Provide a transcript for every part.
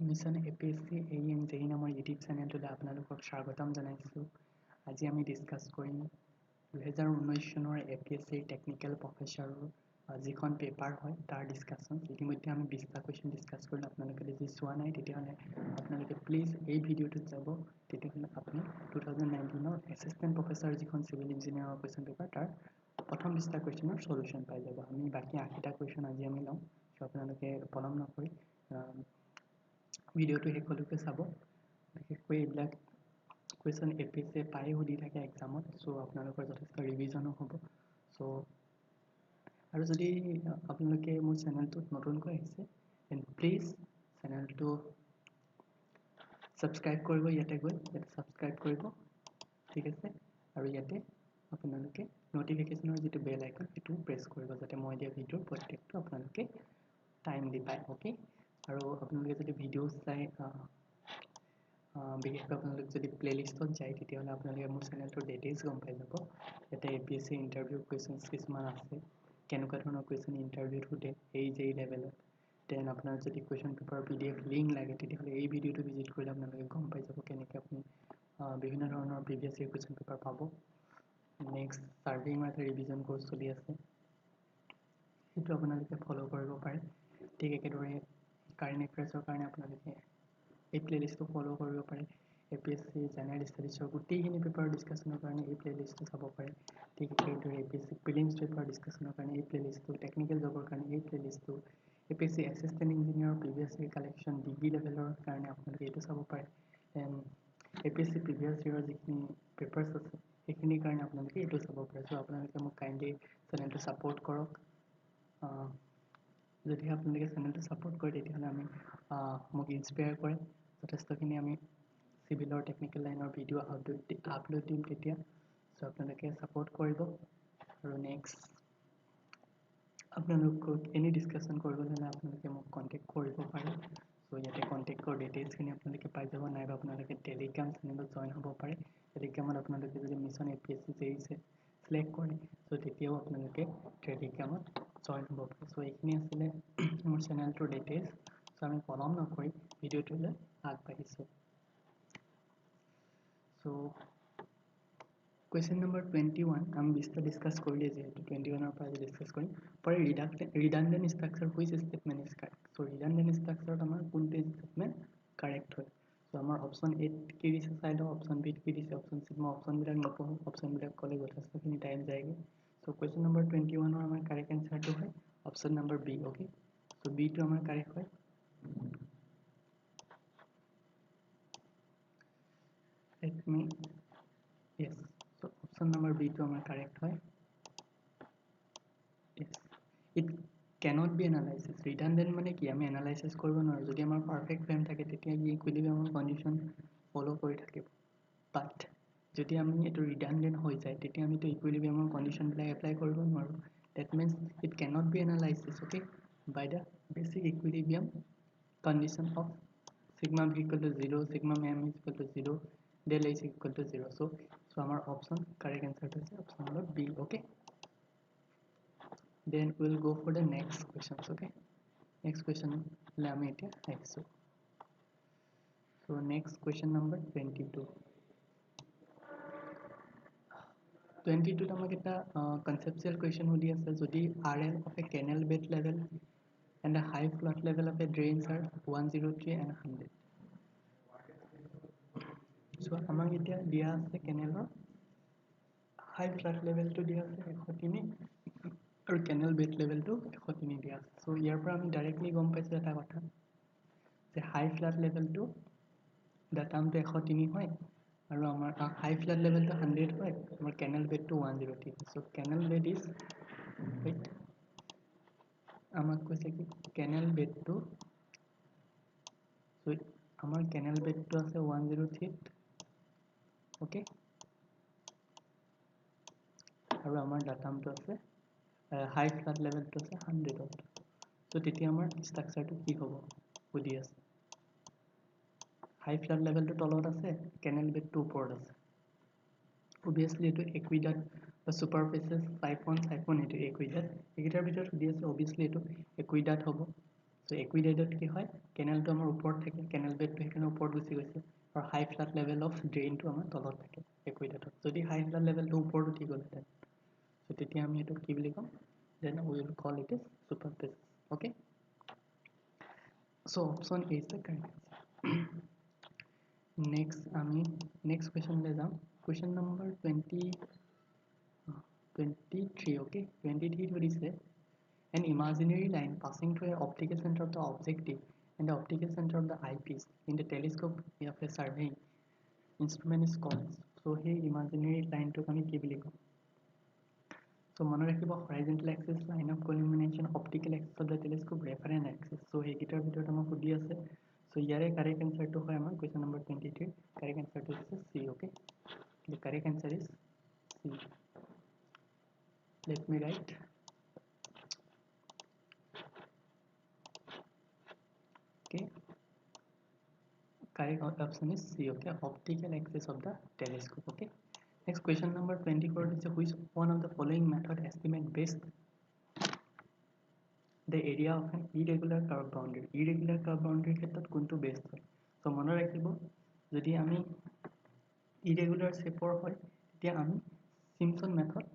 Mission APSC AN জেই নামৰ YouTube চেনেলটোলৈ আপোনালোকক স্বাগতম জনাইছোঁ। আজি আমি ডিছকাছ কৰিম 2019 চনৰ এপিএছচিৰ টেকনিকেল প্ৰফেচৰৰ যিখন পেপাৰ হয় তাৰ ডিছকাছন। ইতিমধ্যে আমি 20টা কুৱেশ্যন ডিছকাছ কৰিলোঁ। আপোনালোকে যদি চোৱা নাই তেতিয়াহ'লে আপোনালোকে প্লিজ এই ভিডিঅ'টোত যাব, তেতিয়াহ'লে আপুনি 2019ৰ এছিষ্টেণ্ট প্ৰফেচৰ যিখন চিভিল ইঞ্জিনিয়াৰৰ কুৱেশ্যন পেপাৰ তাৰ প্ৰথম 20টা কুৱেশ্যনৰ চলুশ্যন পাই যাব। আমি বাকী 80টা কুৱেশ্যন আজি আমি ল'ম। চ' আপোনালোকে পলম নকৰি ভিডিঅ'টো শেষলৈকে চাব। বিশেষকৈ এইবিলাক কুৱেশ্যন এপিএছচিয়ে প্ৰায়ে সুধি থাকে এক্সামত, চ' আপোনালোকৰ যথেষ্ট ৰিভিজনো হ'ব। চ' আৰু যদি আপোনালোকে মোৰ চেনেলটোত নতুনকৈ আহিছে দেন প্লিজ চেনেলটো ছাবস্ক্ৰাইব কৰিব। ইয়াতে ছাবস্ক্ৰাইব কৰিব, ঠিক আছে। আৰু ইয়াতে আপোনালোকে নটিফিকেশ্যনৰ যিটো বেল আইকন সেইটো প্ৰেছ কৰিব, যাতে মই দিয়া ভিডিঅ'ৰ প্ৰত্যেকটো আপোনালোকে টাইম দি পায়। অ'কে, আৰু আপোনালোকে যদি ভিডিঅ' চাই বিশেষকৈ আপোনালোকে যদি প্লেলিষ্টত যায় তেতিয়াহ'লে আপোনালোকে মোৰ চেনেলটোৰ ডিটেইলছ গম পাই যাব। ইয়াতে এপিএছচি ইণ্টাৰভিউ কুৱেশ্যনছ কিছুমান আছে, কেনেকুৱা ধৰণৰ কুৱেশ্যন ইণ্টাৰভিউত সোধে এই লেভেলত। দেন আপোনাৰ যদি কুৱেশ্যন পেপাৰৰ PDF লিংক লাগে তেতিয়াহ'লে এই ভিডিঅ'টো ভিজিট কৰিলে আপোনালোকে গম পাই যাব কেনেকৈ আপুনি বিভিন্ন ধৰণৰ প্ৰিভিয়াছ ইয়েৰ কুৱেশ্যন পেপাৰ পাব। নেক্সট চাৰ্ভিঙৰ এটা ৰিভিজন কোৰ্চ চলি আছে, সেইটো আপোনালোকে ফ'ল' কৰিব পাৰে। ঠিক একেদৰে কাৰেণ্ট এফেয়াৰ্ছৰ কাৰণে আপোনালোকে এই প্লেলিষ্টটো ফ'ল' কৰিব পাৰে। এপিএছচি জেনেৰেল ষ্টাডিজৰ গোটেইখিনি পেপাৰ ডিছকাশ্যনৰ কাৰণে এই প্লেলিষ্টটো চাব পাৰে। ঠিক সেইদৰে এপিএছচি প্ৰিলিমছ পেপাৰ ডিছকাশ্যনৰ কাৰণে এই প্লেলিষ্টটো, টেকনিকেল জবৰ কাৰণে এই প্লেলিষ্টটো, এপিএছচি এছিষ্টেণ্ট ইঞ্জিনিয়াৰৰ প্ৰিভিয়াছ ইয়েৰ কালেকশ্যন ডিগ্ৰী লেভেলৰ কাৰণে আপোনালোকে এইটো চাব পাৰে। দেন এপিএছচি প্ৰিভিয়াছ ইয়েৰৰ যিখিনি পেপাৰ্ছ আছে সেইখিনিৰ কাৰণে আপোনালোকে এইটো চাব পাৰে। চ' আপোনালোকে মোক কাইণ্ডলি চেনেলটো ছাপোৰ্ট কৰক। যদিহে আপোনালোকে চেনেলটো ছাপোৰ্ট কৰে তেতিয়াহ'লে মোক ইনস্পায়াৰ কৰে। যথেষ্টখিনি আমি চিভিলৰ টেকনিকেল লাইনৰ ভিডিঅ' আপলোড দিম তেতিয়া। চ' আপোনালোকে ছাপোৰ্ট কৰিব। আৰু নেক্সট আপোনালোকক এনি ডিছকাশ্যন কৰিবলৈ হ'লে আপোনালোকে মোক কণ্টেক্ট কৰিব পাৰে। চ' ইয়াতে কণ্টেক্টৰ ডিটেইলছখিনি আপোনালোকে পাই যাব, নাইবা আপোনালোকে টেলিগ্ৰাম চেনেলত জইন হ'ব পাৰে। টেলিগ্ৰামত আপোনালোকে যদি মিছন এপিএছচি জেই চিলেক্ট কৰে চ' তেতিয়াও আপোনালোকে টেলিগ্ৰামত জইন হ'ব পাৰে। চ' এইখিনি আছিলে মোৰ চেনেলটোৰ ডিটেইলছ। চ' আমি পলম নকৰি ভিডিঅ'টোলৈ আগবাঢ়িছোঁ। চ' কুৱেশ্যন নম্বৰ 21 আমি 20টা ডিছকাছ কৰিলে, যিহেতু 21ৰ পৰা ডিছকাছ কৰিম। For redundant structure which statement is correct. So' redundant ষ্ট্ৰাকচাৰত আমাৰ কোনটো ষ্টেটমেণ্ট কাৰেক্ট হয়। চ' আমাৰ অপশ্যন এত কি দিছে চাই লওঁ, অপশ্যন বিত কি দিছে, অপশ্যন চিত মই অপশ্যনবিলাক নপঢ়োঁ, অপশ্যনবিলাক ক'লে যথেষ্টখিনি টাইম যায়গৈ। চ' কুৱেশ্যন নম্বৰ 21ৰ আমাৰ কাৰেক্ট এনচাৰটো হয় অপশ্যন নম্বৰ বি। অ'কে, চ' বিটো আমাৰ কাৰেক্ট হয়। Let me, yes, so option number B to আমাৰ correct হয়. Yes, it cannot be analysis. Redundant মানে কি, আমি analysis কৰিব নোৱাৰোঁ। যদি আমাৰ perfect frame থাকে তেতিয়া ই equilibrium condition follow কৰি থাকিব। But যদি আমি এইটো redundant হৈ যায় তেতিয়া আমিতো equilibrium condition বিলাক apply কৰিব নোৱাৰোঁ। That means it cannot be analysis, okay, by the basic equilibrium condition of sigma v equal to 0, sigma m is equal to 0, del H is equal to 0. So our option correct answer is option number B. Okay, then we'll go for the next questions. Okay, next question so next question number 22 আমাক এটা conceptual question সুধি আছে, যদি RL of a canal bed level and a high flood level of a drains are 103 and 100. So আমাক এতিয়া দিয়া আছে কেনেলৰ হাই flood লেভেলটো দিয়া আছে 103 আৰু কেনেল বেড লেভেলটো 103 দিয়া আছে। চ' ইয়াৰ পৰা আমি ডাইৰেক্টলি গম পাইছোঁ এটা কথা যে হাই ফ্লাড লেভেলটো ডাটামটো 103 হয় আৰু আমাৰ হাই ফ্লাড লেভেলটো 100 হয়, আমাৰ কেনেল বেডটো 103। So' canal bed is right, আমাক কৈছে কি কেনেল বেডটো, চ' আমাৰ কেনেল বেডটো আছে 103। অ'কে, আৰু আমাৰ ডাটামটো আছে হাই ফ্লাড লেভেলটো আছে 100ত। চ' তেতিয়া আমাৰ ষ্ট্ৰাকচাৰটো কি হ'ব সুধি আছে। হাই ফ্লাড লেভেলটো তলত আছে, কেনেল বেডটো ওপৰত আছে। অবভিয়াছলি এইটো একুইডাট বা ছুপাৰফিচেছ, চাইফন এইটো একুইডাট, এইকেইটাৰ ভিতৰত সুধি আছে। অবভিয়াছলি এইটো একুইডাট হ'ব। চ' So aqueduct কি হয় কেনেলটো আমাৰ ওপৰত থাকে কেনেল বেডটো সেইকাৰণে ওপৰত গুচি গৈছে আৰু হাই ফ্লাড লেভেল অফ ড্ৰেইনটো আমাৰ তলত থাকে aqueductত যদি হাই ফ্লাড লেভেলটো ওপৰত উঠি গ'লহেঁতেন so তেতিয়া আমি এইটো কি বুলি ক'ম then we will call it as superbasis okay so option A is the correct answer next আমি next question le jam question number 23 okay 23 to is an imaginary line passing through an optical center of the objective and the optical center of the eyepiece in the telescope of a surveying instrument is called so hey imaginary line to kami ki boli kom so mone rakhibo horizontal axis line of collision optical axis of the telescope reference axis so hey kitar bhitor amak hudi ase so yare correct answer to hoy amar question number 23 correct answer to is C okay the correct answer is C let me write okay correct option is C okay optical axis of the telescope okay next question number 24 is which one of the following method estimate best the area of an irregular curve boundary ক্ষেত্ৰত কোনটো best হয় so মনত ৰাখিব যদি আমি irregular shape হয় তেতিয়া আমি Simpson method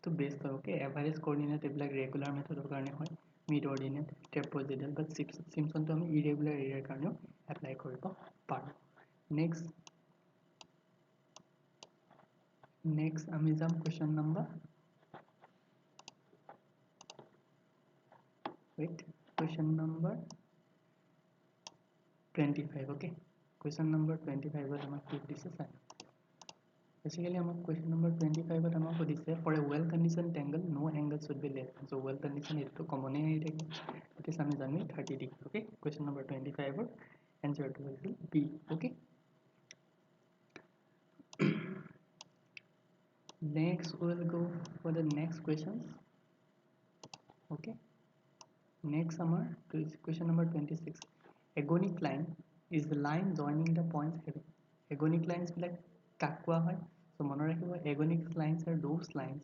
to best হয় okay average coordinate এইবিলাক regular method কাৰণে হয় mid ordinate trapezoidal but Simpson to আমি irregular area কাৰণে apply কৰিব পাৰো next আমি যাম question number wait question number 25 okay question number 25 but amak ki dise sai basically amak question number 25 but amak dise for a well conditioned angle no angle should be less so well conditioned it to common hai thake it is ami jani 30 degree okay question number 25 but answer to will be B okay next we will go for the next questions okay next summer question number 26 agonic line is the line joining the points having agonic lines like kakwa hai so mone rakhibo agonic lines are those lines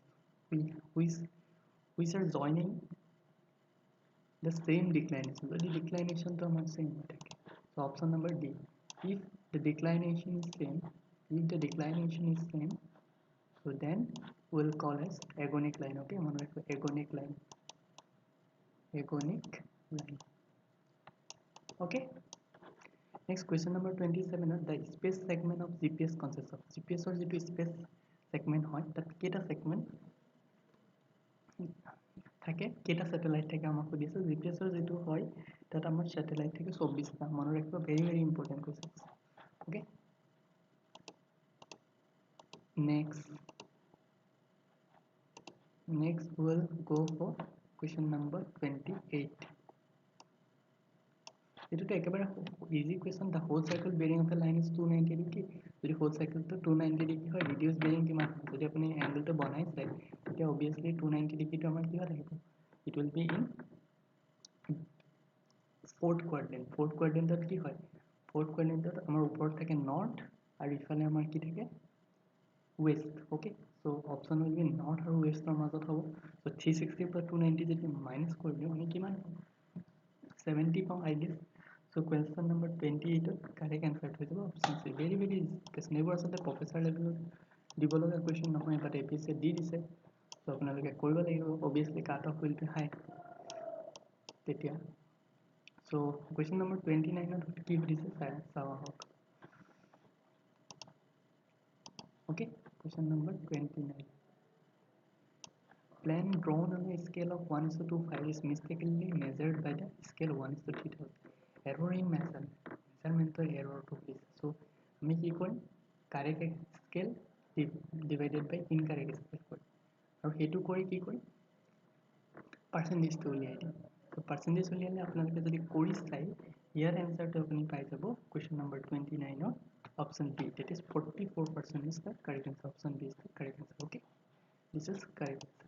which are joining the same declination so the declination to amar same thake so option number D if the declination is same so then we'll call as agonic line okay mone rakhibo agonic line okay next question number 27 the space segment of GPS consists of GPS or jitu space segment hoy tat keta segment থাকে keta satellite theke amak kudise GPS or jitu hoy tat amar satellite theke 24 ta mone rakhibo very important question okay next we'll go for question number 28 itu to ekebare easy question the whole circle bearing of a line is 290 degree jodi whole circle to 290 degree hoy reduce bearing kiman jodi apni angle to banai sai তেতিয়া obviously 290 degree to amar ki hoy থাকিব it will be in fourth quadrant ত কি হয় fourth quadrant to amar upor thake north aru ifale amar ki thake west okay so option will be north aru west or majot hobo so 360 plus 290 jodi minus kori diu ani kiman 70 পাও I guess so question number 28 correct answer to the option C very question ever asate professor level দিব লগা question নহয় but APSC দি দিছে so আপোনালোকে কৰিব লাগিব obviously cut off will be high তেতিয়া so question number 29 ত কি দিছে চাও হক okay question number 29 plan drawn on a scale of 1:25 is mistakenly measured by the scale 1:3000 error in measurement error to this so আমি কি কৰিম correct scale divided by incorrect scale কৰিম আৰু হেতু কৰি কি কৰিম percentage to উলিয়াই দিম so percentage উলিয়ালে আপোনালোকে যদি কৰি চাই ইয়াৰ answer to আপুনি পাই যাব question number 29 of option B that is 44% is the correct answer option B is the correct answer okay this is correct answer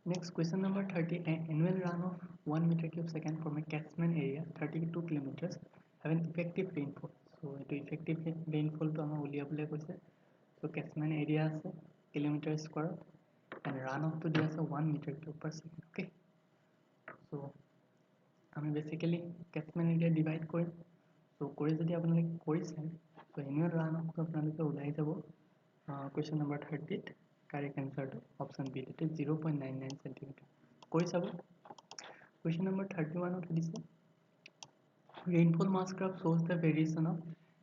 next question number 30 an annual run of 1 meter cube second from a catchment area 32 kilometers have an effective rainfall so it effective rainfall to amar uliyabole koise so catchment area ase kilometer square and runoff to দিয়া আছে 1 meter cube per second. Okay, so আমি basically catchment area divide কৰিম. So কৰি যদি আপোনালোকে কৰিছে, so annual runoff to আপোনালোকে ওলাই যাব question number 30 to correct answer to option B, that is 0.99 cm. কৰি চাব. Question number 31 ত দিছে rainfall mass graph shows the variation of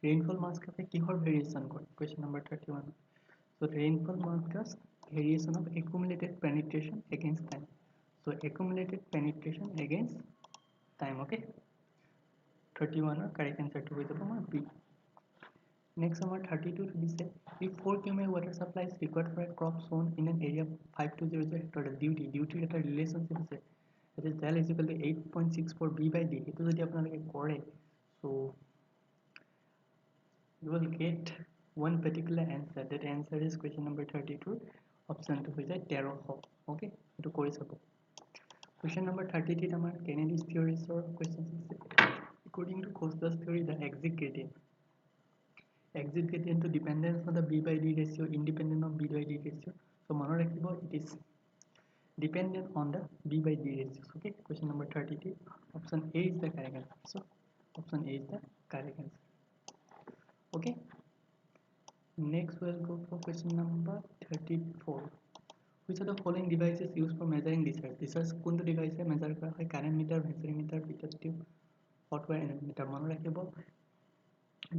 rainfall mass graph কিহৰ variation কৰে question number 31. So rainfall mass graph variation of accumulated penetration against time. So accumulated penetration against time. Okay, 31 or correct answer to with the B. Next number 32 to say if 4 cubic water supply is required for a crop sown in an area of 5200 hectare, duty at a relationship is that is del is equal to 8.64 b by d. It is correct. So you will get one particular answer. That answer is question number 32, option 2 is a terror hawk. Okay, to question number 33 number Kennedy's theory or questions. According to Costa's theory, the exit gradient to dependence on the b by d ratio, independent of b by d ratio. So it is dependent on the b by d ratios. Okay, question number 33, option A is the correct answer. So option A is the correct answer. Okay, next we'll go for question number 34. Which of the following devices used for measuring discharge? Discharge কোনটো device measure কৰা হয়? Current meter, measuring meter, pitot tube, hot wire anemometer. মনত ৰাখিব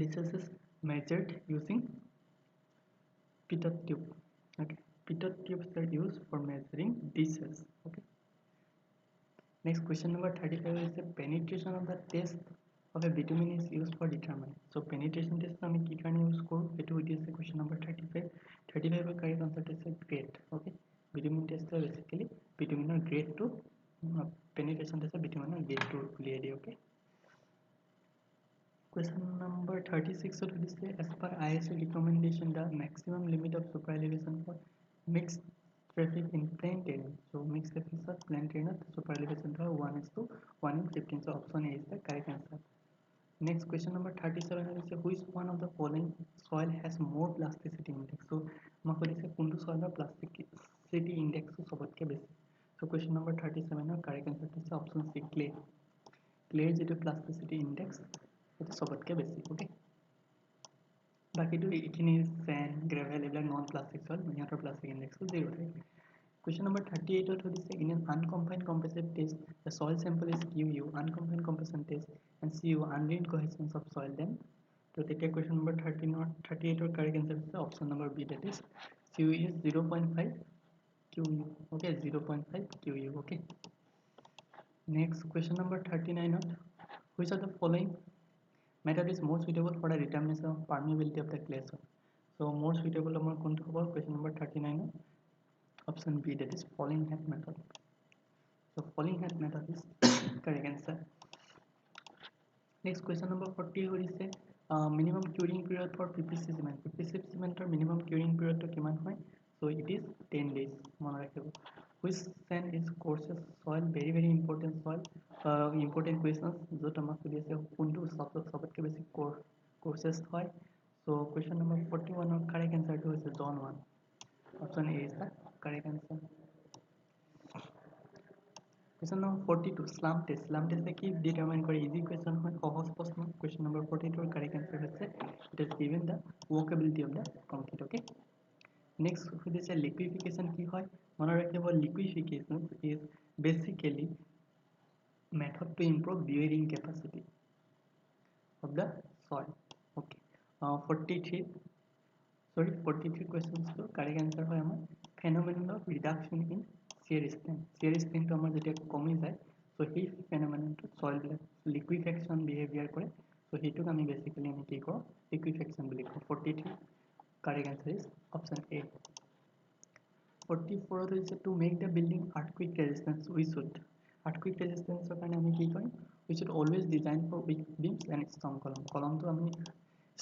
discharge is measured using pitot tube. Okay, pitot tubes are used for measuring discharge. Okay, next question number 35 is the penetration of the test of a bitumen is used for determining. So penetration test আমি কি কাৰণে use কৰো এটো হইছে question number 35. 35 এর correct answer is grade. Okay, bitumen test is basically bitumen grade to penetration test bitumen grade to উলিয়াই দিয়ে. Okay, question number 36 so to say as per ISO recommendation the maximum limit of super elevation for mixed traffic in plain terrain. So mixed traffic for plain terrain super elevation to 1:15. So option A is the correct answer. Next question number 37 is which one of the following soil has more plasticity index. So kuntu soil plasticity index sobotke beshi. So question number 37 or correct answer is option C, clay. Clay is the plasticity index it is sobotke beshi. Okay, baki to ikhini sand, gravel ebla non plastic soil yator plastic index 0 thake. Question number 38 or 36 in an unconfined compressive test the soil sample is QU, unconfined compression test and CU, undrained cohesions of soil. Then to take question number 13 or 38 or correct answer is option number B, that is CU is 0.5 QU. Okay, 0.5 QU. Okay, next question number 39 or which of the following method is more suitable for the determination of permeability of the clay soil. So more suitable among question number 39 option B, that is falling head method. So falling head method is correct answer. Next question number 40 is say minimum curing period for PPC cement. PPC cement or minimum curing period to kiman hoy? So it is 10 days. Mone rakhibo. Which sand is coarser soil? Very important soil. Important questions. Jo tamak kudi ase kuntu sobotke beshi coarsest hoy. So question number 41 or correct answer to is zone 1. Option A is the correct answer. Question number 42 slump test. Slump test ki determine kore easy question hoy সহজ প্রশ্ন. Question number 42 correct answer is it is given the workability of the concrete. Okay, next is liquefaction ki hoy mone rakhibo liquefaction is basically method to improve bearing capacity of the soil. Okay, 43 questions to correct answer hoy amar phenomenon of reduction in shear strength. Shear strength amar jeta komi jay so he phenomenon to soil liquefaction behavior kore. So hetuk ami basically ami ki koro liquefaction boli koro. 43 correct answer is option A. 44 is to make the building earthquake resistance we should earthquake resistance karone ami ki kori we should always design for weak beams and strong column to ami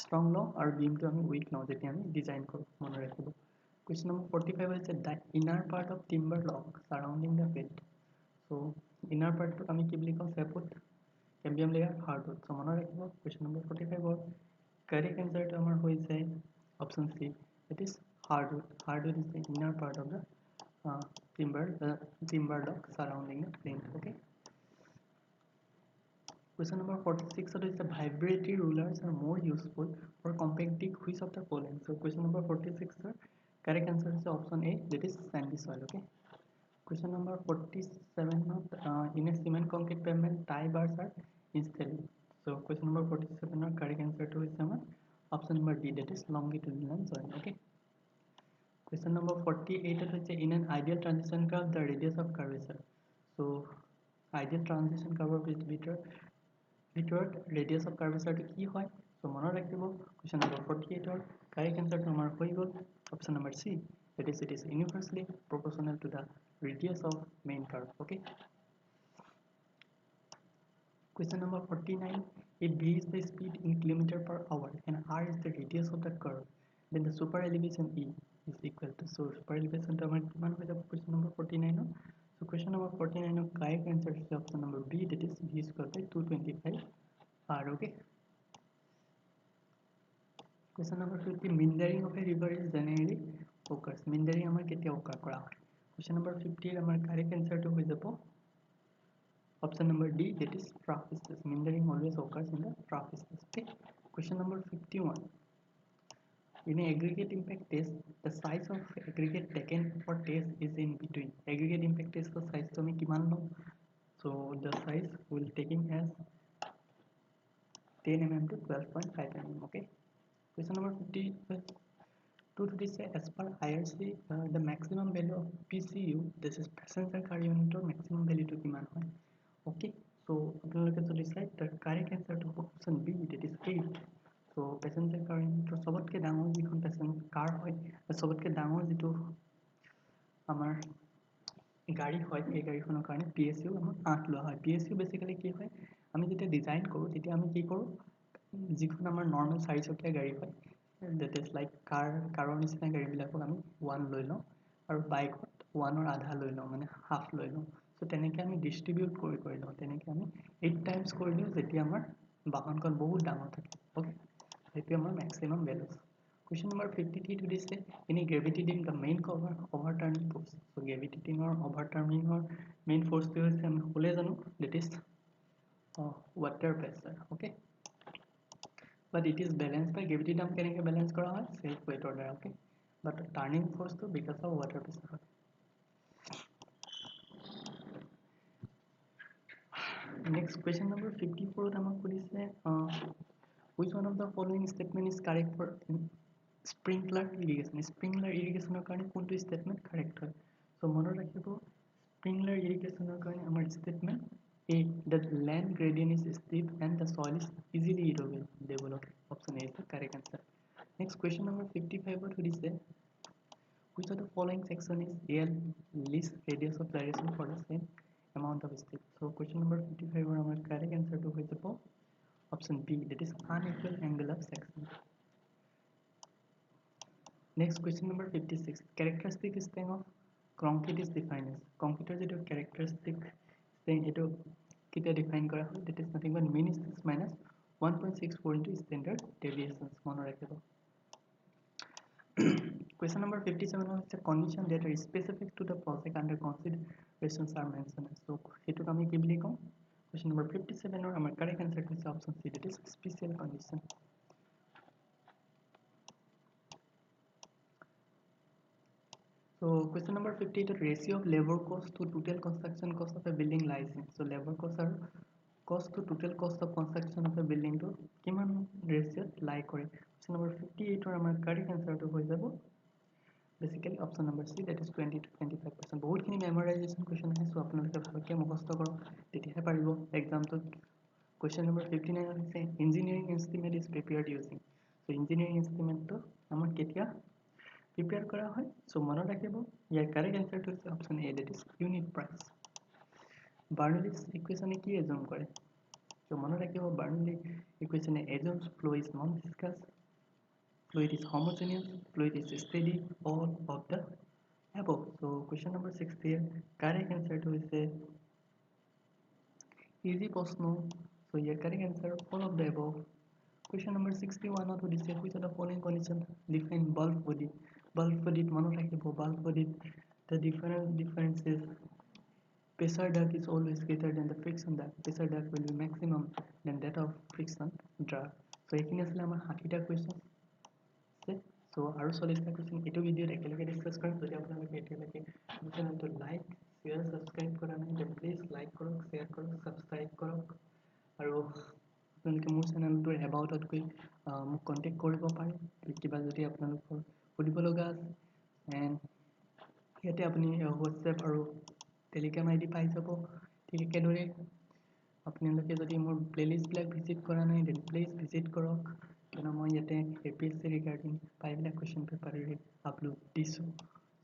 strong law or beam to ami weak law jeti ami design koro mone rakhibo. Question number 45 is the inner part of timber log surrounding the bed. So inner part to ami ki boli kau sapwood cambium layer hardwood. So mone rakhibo question number 45 or correct answer to amar hoy jay option C, that is hardwood. Hardwood is the inner part of the uh, timber dock surrounding the plane. Okay. Question number 46 is the vibratory rulers are more useful for compacting which of the following. So question number 46 sir, correct answer is option A, that is sandy soil. Okay. Question number 47 in a cement concrete pavement tie bars are installed. So question number 47 correct answer to is option number D, that is longitudinal joint. Okay. Question number 48 is in an ideal transition curve the radius of curvature. So ideal transition curve is ভিতৰত radius of curvature to কি হয় so মনত ৰাখিব question number 48 ৰ correct answer to আমাৰ হৈ গল option number C, that is it is inversely proportional to the radius of main curve. Okay. Question number 49, if v is the speed in kilometer per hour and r is the radius of the curve, then the super elevation E is equal to, so super elevation to আমাৰ কিমান হৈ যাব question number 49 so question number 49 correct answer is option number B, that is v square by 225 r. Okay. Question number 50, meandering of a river is generally occurs. Meandering আমাৰ কেতিয়া occur কৰা হয় question number 50 আমাৰ correct answer to হৈ যাব option number D, that is trough stress. Meandering always occurs in the trough stress. Okay. Question number 51, in an aggregate impact test, the size of aggregate taken for test is in between. Aggregate impact test the size to me kiman lo, so the size will taking as 10 mm to 12.5 mm. Okay. Question number 52 to this as per IRC the maximum value of PCU, this is passenger car unit or maximum value to kiman hoy. Okay. So আপোনালোকে যদি চাই the correct answer to option B, that is 8. So passenger car unit সবতকে ডাঙৰ যিখন passenger car হয় সবতকে ডাঙৰ যিটো আমাৰ গাড়ী হয় এই গাড়ীখনৰ কাৰণে PSU আমাৰ 8 লোৱা হয়. PSU বেসিক্যালি কি হয় আমি যেতিয়া ডিজাইন কৰো তেতিয়া আমি কি কৰো যিখন আমাৰ নৰমাল চাৰিচকীয়া গাড়ী হয় that is like কাৰৰ নিচিনা গাড়ীবিলাকক আমি 1 লৈ লওঁ আৰু বাইকত 1 ৰ আধা লৈ লওঁ মানে হাফ লৈ লওঁ so তেনেকৈ আমি ডিস্ট্ৰিবিউট কৰি লওঁ তেনেকৈ আমি 8 টাইমছ কৰি দিওঁ যেতিয়া আমাৰ বাহনখন বহুত ডাঙৰ থাকে. ওকে সেইটো আমাৰ maximum values. Question number 53 to this in a gravity dim the main cover overturning force. So gravity dim or overturning or main force to is আমি হলে জানো that is water pressure. Okay. But it is balanced by gravity dam কেনেকৈ balance কৰা হয় self weight order. Okay. But turning force to because of water pressure. Next question number 54 আমাক সুধিছে which one of the following statement is correct for sprinkler irrigation. Sprinkler irrigation কাৰণে কোনটো statement correct হয় so মনত ৰাখিব sprinkler irrigation কাৰণে আমাৰ statement A, that land gradient is steep and the soil is easily erodible. Option A is the correct answer. Next question number 55 সুধিছে which of the following section is least radius of gyration for the same amount of steep. So question number 55 our correct answer to হৈ যাব option B, that is unequal angle of section. Next question number 56, characteristic strength of concrete is defined as concrete যেটো characteristic strength এটো কিটা define কৰা হয় that is nothing but mean stress minus 1.64 into standard deviations মনত ৰাখিব. Question number 57 is a condition that are specific to the project under considerations are mentioned. So এটোক আমি কি বুলি কম question number 57 or our correct answer is option C, that is special condition. So question number 58, the ratio of labor cost to total construction cost of a building lies in. So labor cost are cost to total cost of construction of a building to kiman ratio lie kore. Question number 58 or our correct answer to হৈ যাব basically option number C, that is 20 to 25%. বহুতখিনি memorization question আছে so আপোনালোকে ভালকৈ মুখস্থ কৰক তেতিয়াহে পাৰিব এক্সামটো. Question number 59 আছে engineering estimate is prepared using. So engineering estimate to আমাৰ কেতিয়া prepare কৰা হয় so মনত ৰাখিব ইয়াৰ correct answer to is option A, that is unit price. Bernoulli's equation কি assume কৰে so মনত ৰাখিব Bernoulli equation assumes flow is non-viscous, fluid is homogeneous, fluid is steady, all of the above. So question number 60 correct answer to is easy প্রশ্ন so your correct answer all of the above. Question number 61 to this which are the following condition define bulk body. Bulk body মনত ৰাখিব bulk body The difference is pressure drag is always greater than the friction drag. Pressure drag will be maximum than that of friction drag. So এইখিনি আসলে আমাৰ 60টা question আছে। So আৰু 40টা question এইটো ভিডিঅ'ত একেলগে ডিছকাছ কৰিম। যদি আপোনালোকে এতিয়ালৈকে মোৰ চেনেলটো লাইক শ্বেয়াৰ ছাবস্ক্ৰাইব কৰা নাই তেন্তে প্লিজ লাইক কৰক, শ্বেয়াৰ কৰক, ছাবস্ক্ৰাইব কৰক। আৰু আপোনালোকে মোৰ চেনেলটোৰ এবাউটত গৈ মোক কণ্টেক্ট কৰিব পাৰে কিবা যদি আপোনালোকৰ সুধিব লগা আছে। এণ্ড ইয়াতে আপুনি হোৱাটছএপ আৰু টেলিগ্ৰাম আইডি পাই যাব। ঠিক একেদৰে আপোনালোকে যদি মোৰ প্লেলিষ্টবিলাক ভিজিট কৰা নাই দেন প্লিজ ভিজিট কৰক, কিয়নো মই ইয়াতে APSC ৰিগাৰ্ডিং প্ৰায়বিলাক কুৱেশ্যন পেপাৰেৰে আপলোড দিছোঁ।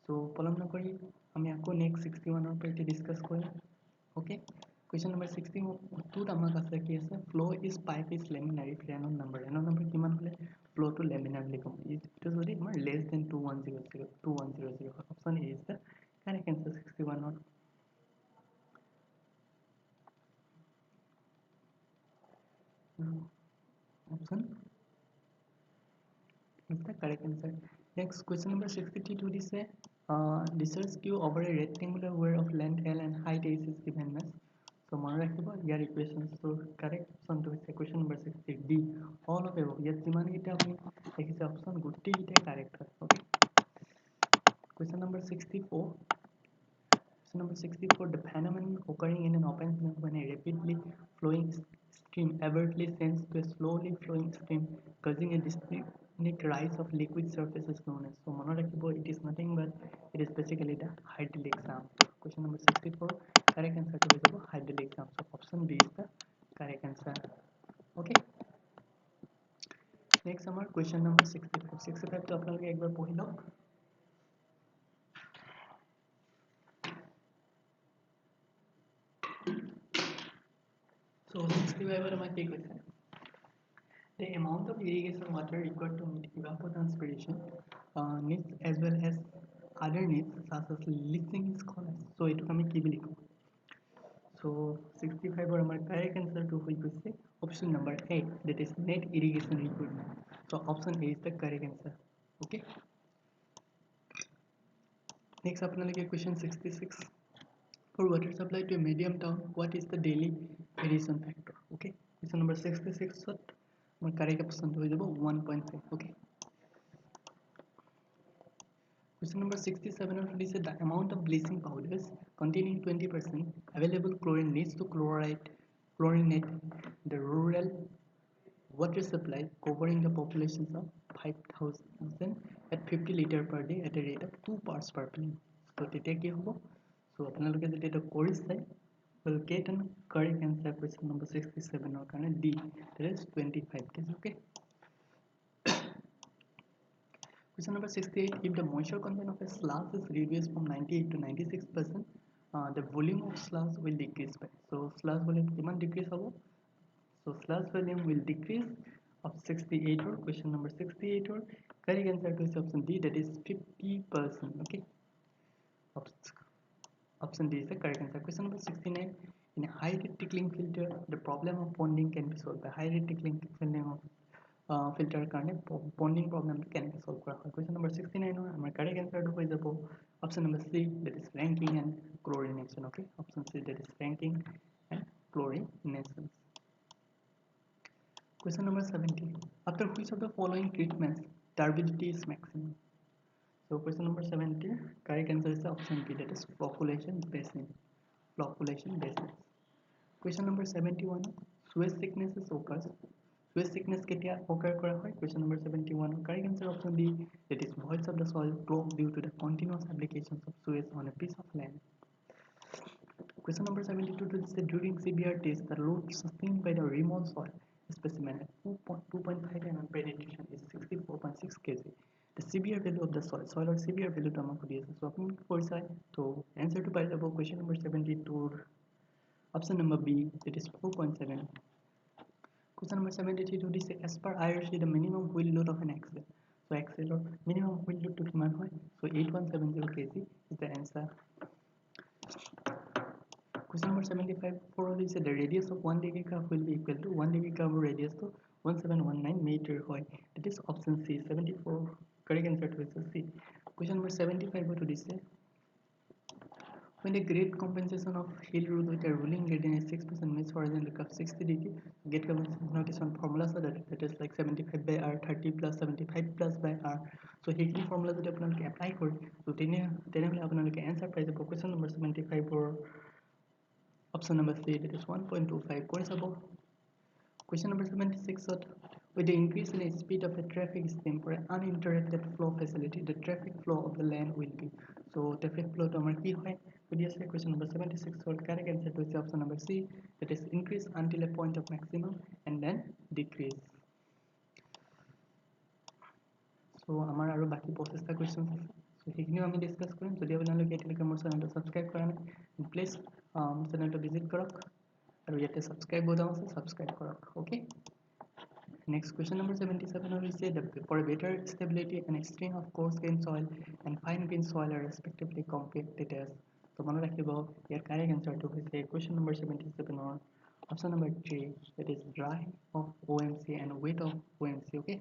চ' পলম নকৰি আমি আকৌ নেক্সট 61ৰ পৰা এতিয়া ডিছকাছ কৰিম। অ'কে, কুৱেশ্যন নম্বৰ 62ত আমাক আছে কি আছে, flow' is pipe is laminar if ৰেনৰ নম্বৰ কিমান হ'লে ফ্ল'টো লেমিনাৰ বুলি ক'ম। এইটো যদি আমাৰ লেছ দেন 2100 হয়। Option A is the correct answer 61ৰ। Option is the correct answer. Next, question number 62 দিছে research queue over a rectangular wire of length L and height H is given as. So মনত ৰাখিব ইয়াৰ equations তো correct option to হৈছে question number 60 D, all of above। ইয়াত যিমান কেইটা আপুনি দেখিছে option গোটেই কেইটাই correct হয়। Okay, question number 64, the phenomenon occurring in an open system when a rapidly flowing stream abruptly changes to a slowly flowing stream causing a distinct rise of liquid surface is known as. So mano rakhibo, it is nothing but it is basically the hydraulic jam. Question number 64, correct answer to is hydraulic jam. So option B is the correct answer. Okay, next our question number 65 to apnaloke ekbar pohi lok। So 65 er amar ki question, the amount of irrigation water required to meet evapotranspiration needs as well as other needs such as leaching is called as. So etu ami ki boli kom। So 65 or amar correct answer to hoi goise option number 8, that is net irrigation requirement. So option A is the correct answer. Okay, next apnaloke question 66, for water supply to a medium town what is the daily variation factor? Okay, question number 66 my correct option to 1.5. Okay, question number 67 is the amount of bleaching powders containing 20% available chlorine needs to chlorinate the rural water supply covering the populations of 5,000 at 50 liter per day at a rate of 2 parts per billion. So তেতিয়া কি হ'ব, so আপোনালোকে যদি এটা কৰি চাই will get an correct answer question number 67 or কাৰণে D, that is 25 kg. Okay, question number 68, if the moisture content of a sludge is reduced from 98 to 96%, the volume of sludge will decrease by, so sludge volume kiman decrease hobo, so sludge volume will decrease of 68 or question number 68 or correct answer to option D, that is 50%. Okay, option D is the correct answer. Question number 69, in a high rate tickling filter the problem of ponding can be solved by high rate tickling filter filter karone ponding problem can be solved kora hoy. Question number 69 or amar correct answer to hoy jabo option number C, that is ranking and chlorination. Okay, option C, that is ranking and chlorination. Question number 70, after which of the following treatments turbidity is maximum? So question number 70, correct answer is option B, that is flocculation basin. Question number 71, sewage sickness occurs. Sewage sickness ketia occur kora hoy? Question number 71, correct answer option B, that is voids of the soil clogged due to the continuous applications of sewage on a piece of land. Question number 72 to say during CBR test the load sustained by the remote soil specimen at 2.5 mm penetration is 64.6 kg. The CBR value of the soil or CBR value to amount to so apni for sai to answer to pai jabo question number 72 option number B, that is 4.7. Question number 73 to say as per IRC the minimum wheel load of an axle, so axle or minimum wheel load to kiman hoy, so 8170 kg is the answer. Question number 75, for is the radius of 1 degree curve will be equal to 1 degree curve radius to 1719 meter hoy, that is option C, 74 correct answer to is C. Question number 75 to this When the grade compensation of hill road with a ruling gradient is 6% means horizontal curve 60 degree, grade compensation formula so that is like 75 by r 30 plus 75 plus by r. So সেইখিনি formula যদি আপোনালোকে apply কৰে তো তেনেহ'লে আপোনালোকে answer পাই যাব question number 75 or option number C, that is 1.25 কৰি চাব. Question number 76, with the increase in the speed of a traffic stream for an uninterrupted flow facility, the traffic flow of the land will be. So traffic flow to our key hoy. Question number 76, correct answer to option number C, that is increase until a point of maximum and then decrease. So আমাৰ আৰু বাকি 25টা questions আছে. So সেইখিনিও আমি discuss কৰিম. যদি আপোনালোকে এতিয়ালৈকে মোৰ চেনেলটো সাবস্ক্ৰাইব কৰা নাই, প্লিজ চেনেলটো ভিজিট কৰক আৰু ইয়াতে সাবস্ক্ৰাইব বোতাম আছে, সাবস্ক্ৰাইব কৰক. Okay. Next question number 77 will say that for better stability and extreme of coarse grained soil and fine grained soil are respectively compacted as. So mane rakhibo here correct answer to is question number 77 or option number 3, that is dry of OMC and wet of OMC. Okay.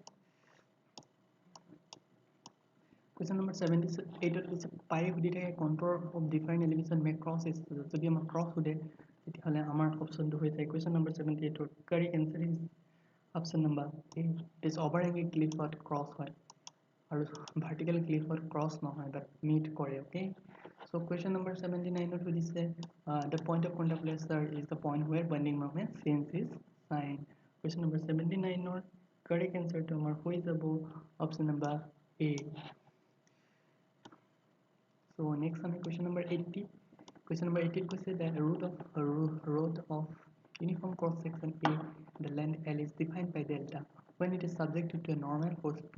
Question number 78 is a pipe with a contour of different elevation may cross is যদি আমাৰ cross হলে তেতিয়াহলে আমাৰ অপশনটো হৈ যায় question number 78 or correct answer is option number A, is overhanging cliff or cross হয় আৰু vertical cliff or cross নহয় but meet কৰে. Okay. So question number 79 ত দিছে the point of contact laser is the point where bending moment change is sign. Question number 79 or correct answer to আমাৰ হৈ যাব option number A. So next on question number 80. Question number 80 says that the root of uniform cross section A, the length L is defined by delta. When it is subjected to a normal force P,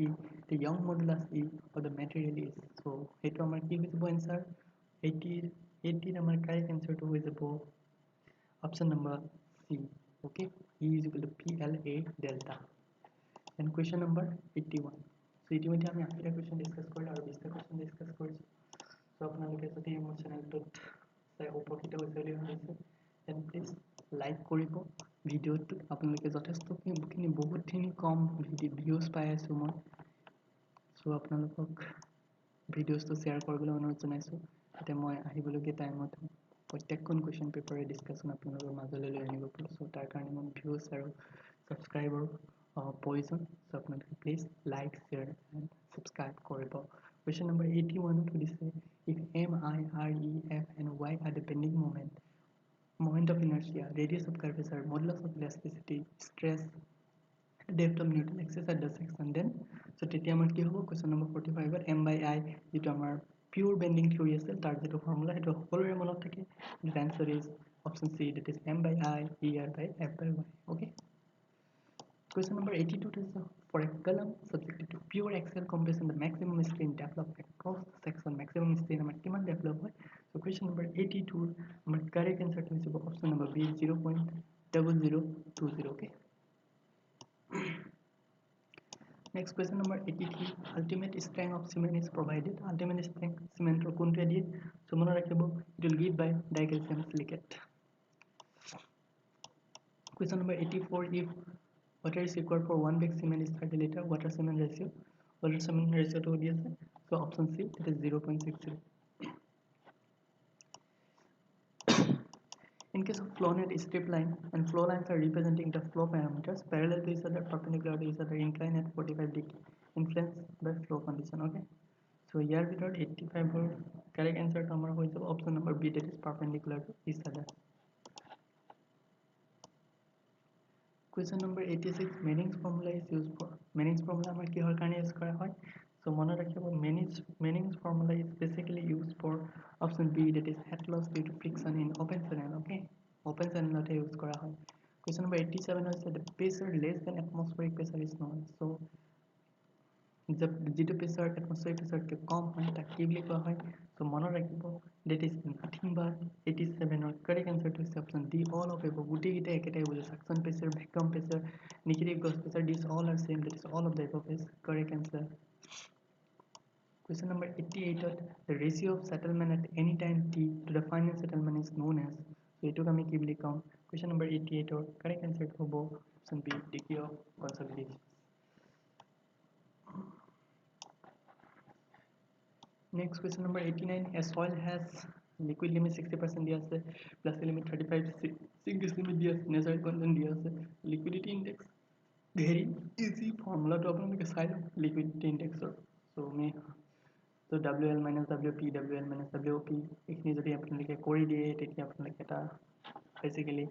the Young modulus E of the material is. So it our key visible answer 80 our correct answer to visible option number C. Okay, E is equal to PLA delta. And question number 81. So 81 আমি আখিটা question discuss কৰিলো আৰু 20টা question discuss কৰিছো. So আপোনালোকে যদি মোৰ চেনেলটোত চাই উপকৃত হৈছে বুলি ভাবিছে then please লাইক কৰিব ভিডিঅ'টো. আপোনালোকে যথেষ্টখিনি বহুতখিনি কম ভিউজ পাই আছো মই. So আপোনালোকক ভিডিঅ'টো শ্বেয়াৰ কৰিবলৈ অনুৰোধ জনাইছো যাতে মই আহিবলগীয়া টাইমত প্ৰত্যেকখন কুৱেশ্যন পেপাৰে ডিছকাশ্যন আপোনালোকৰ মাজলৈ লৈ আনিব পাৰোঁ. চ' তাৰ কাৰণে মই ভিউজ আৰু ছাবস্ক্ৰাইবৰ প্ৰয়োজন. চ' আপোনালোকে please like share and subscribe কৰিব. Question number 81 to say if M, I, R, E, F and Y are the bending moment of inertia, radius of curvature, modulus of elasticity, stress, depth of neutral axis at the section, then so তেতিয়া আমাৰ কি হ'ব question number 45 M by I যেটো আমাৰ pure bending theory আছে তাৰ যেটো formula হেটো সকলোৰে মনত থাকে. The answer is option C, that is M by I ER by F by Y. Okay. Question number 82 is for a column subjected to pure axial compression, the maximum strain developed across the section, maximum strain amar kiman develop hoy. So question number 82 amar correct answer to is option number B, 0.0020. Okay. Next question number 83, ultimate strength of cement is provided. Ultimate strength cement or kuntu diye. So mone rakhibo it will give by dicalcium silicate. Question number 84, if water is required for 1 bag cement is 30 liter, water cement ratio to diye. So option C, that is 0.60. In case of flow net strip line and flow lines are representing the flow parameters parallel to each other, perpendicular to each other, inclined at 45 degree, influenced by flow condition. Okay. So here we got 85 for correct answer to our option number B, that is perpendicular to each other. Question number 86, Manning's formula is used for. Manning's formula amar kihor karone use kora hoy. So mone rakhibo Manning's formula is basically used for option B, that is head loss due to friction in open channel. Okay, open channel use kora hoy. Question number 87 is the pressure less than atmospheric pressure is known. So যেটো pressure atmospheric pressure ke kom hoy tak ki boli koa hoy. So mone rakhibo that is nothing but 87 or correct answer to is option D, all of above. Guti gita eketai bole suction pressure, vacuum pressure, negative gas pressure, these all are same, that is all of the above is correct answer. Question number 88, the ratio of settlement at any time t to the final settlement is known as. So eto ami ki boli kaum. Question number 88 or correct answer hobo option B, degree of consolidation. Next question number 89, a soil has liquid limit 60% দিয়া আছে, plus limit 35, সিঙ্গেস limit দিয়া আছে, natural content দিয়া আছে, liquidity index very easy ফৰ্মুলাটো আপোনালোকে চাই লওক liquidity ইনডেক্সৰ। চ' আমি তো WL minus WP, WL minus WP এইখিনি যদি আপোনালোকে কৰি দিয়ে তেতিয়া আপোনালোকে এটা বেসিক্যালি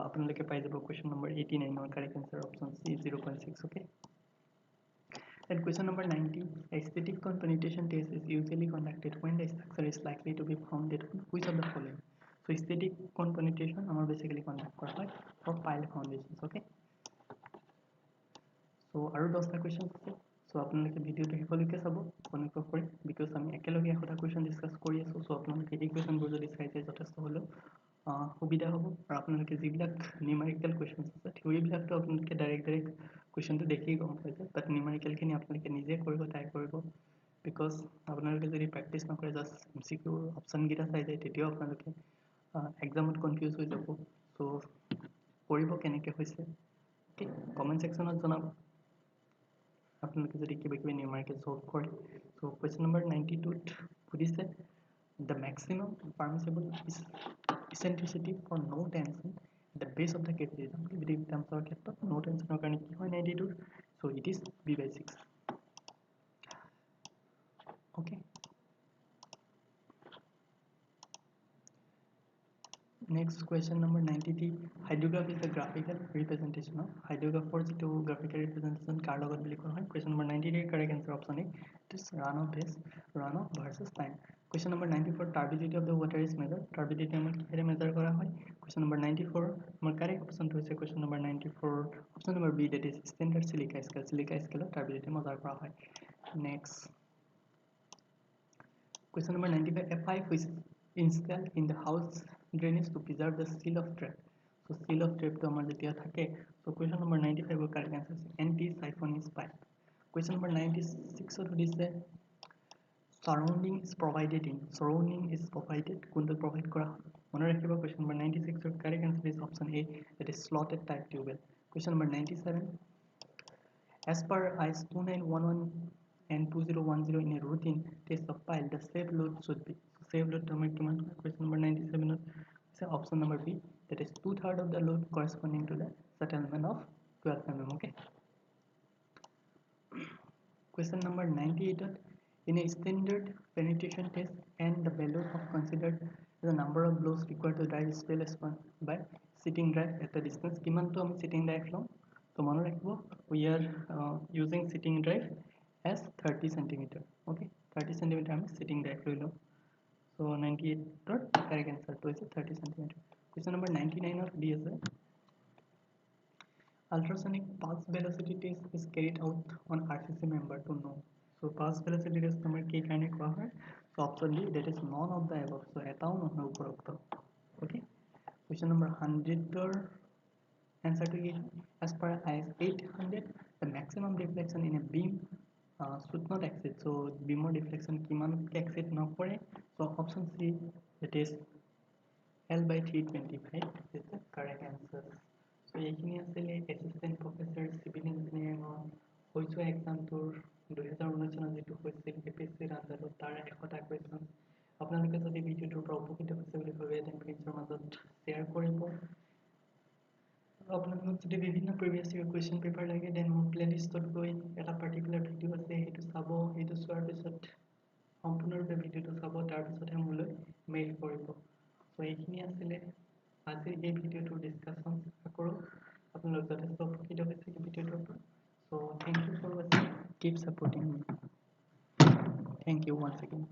আপোনালোকে পাই যাব question number 89 or correct answer option C 0.6. okay, and question number 90, a static penetration test is usually conducted when the structure is likely to be founded on which of the following. So static penetration amar basically conduct kora hoy for pile foundations. okay, so aru 10টা question আছে, so আপোনালোকে ভিডিওটো হেফলৈকে চাব অনুগ্ৰহ কৰি, because আমি একেলগে এটা কুৱেশ্যন ডিছকাছ কৰি আছো। চ' আপোনালোকে এই কুৱেশ্যনবোৰ যদি চাই যায় যথেষ্ট হ'লেও সুবিধা হ'ব। আৰু আপোনালোকে যিবিলাক নিউমেৰিকেল কুৱেশ্যনছ আছে থিয়ৰীবিলাকতো আপোনালোকে ডাইৰেক্ট কুৱেশ্যনটো দেখিয়ে গম পাই যায়, বাট নিউমেৰিকেলখিনি আপোনালোকে নিজে কৰিব ট্ৰাই কৰিব, বিকজ আপোনালোকে যদি প্ৰেক্টিছ নকৰে জাষ্ট MCQ অপশ্যনকেইটা চাই যায় তেতিয়াও আপোনালোকে এক্সামত কনফিউজ হৈ যাব। চ' কৰিব কেনেকৈ হৈছে অ'কে, কমেণ্ট ছেকশ্যনত জনাব আপোনালোকে যদি কিবা কিবি নিউমেৰিকেল সলভ কৰে। সো কুৱেশ্যন নম্বৰ 92ত সুধিছে the maximum permissible eccentricity for no tension at the base of the cavity termsৰ ক্ষেত্ৰত no tensionৰ কাৰণে কি হয় 92, so it is B/6. okay, next question number 93, hydrograph is a graphical representation of hydrograph to graphical representation কাৰ লগত বুলি কোৱা হয়। question number 93 correct answer option A, it is runoff base, runoff versus time. question number 94, turbidity of the water is measured, turbidity আমাৰ কিহেৰে measure কৰা হয়। question number 94 আমাৰ correct option টো হৈছে question number 94 option number B, that is standard silica scale, silica scale turbidity measure কৰা হয়। next question number 95, a pipe which is installed in the house drainage to preserve the seal of trap. So seal of trap to amar jetia thake, so question number 95 or correct answer is anti-siphonous pipe. question number 96 or is the surrounding is provided in, surrounding is provided kundu provide kora mone rakhiba। question number 96 or correct answer is option A, that is slotted type tubewell. question number 97, as per IS 2911 and 2010 in a routine test of pile, the safe load should be, safe load to make question number 97 is option number B, that is 2/3 of the load corresponding to the settlement of 12 mm. okay, question number 98, in a standard penetration test and the value of considered the number of blows required to drive spell span by sitting drive at a distance kiman to ami sitting drive lom, so mone rakhibo we are using sitting drive as 30 cm. okay, 30 cm ami sitting drive loi lom, so 98 or correct answer to is 30 cm. question number 99 of D is ultrasonic pulse velocity test is carried out on RCC member to know. So pulse velocity test number ki karone koa hoy, so option D, that is none of the above, so etao nohoy uporokto. okay, question number 100 or answer to it, as per IS 800 the maximum deflection in a beam should not exceed, so beam deflection kiman exceed nokore, so option C, that is L/325 is the correct answer. so এইখিনি আসলে assistant professor civil engineering হইছো exam tour 2019 চনত যেটো হৈছিল APSC আন্দাৰত তাৰ 100টা question আপোনালোকে যদি ভিডিওটোৰ পৰা উপকৃত হৈছে বুলি ভাবে তেন ফ্ৰেণ্ডছৰ মাজত শ্বেয়াৰ কৰিব। আপোনালোকক যদি বিভিন্ন প্ৰিভিয়াছ ইয়াৰ কুৱেশ্যন পেপাৰ লাগে দেন মোৰ প্লেলিষ্টত গৈ এটা পাৰ্টিকুলাৰ ভিডিও আছে সেইটো চাব, সেইটো চোৱাৰ পিছত সম্পূৰ্ণৰূপে ভিডিওটো চাব, তাৰপিছতহে মোলৈ মেইল কৰিব। চ' এইখিনি আছিলে আজিৰ এই ভিডিওটোৰ ডিছকাশ্যন। আশা কৰোঁ আপোনালোক যথেষ্ট উপকৃত হৈছে ভিডিওটোৰ পৰা। চ' থেংক ইউ ফৰ ৱাচিং, কিপ ছাপোৰ্টিং মি, থেংক ইউ ওৱান্স এগেইন।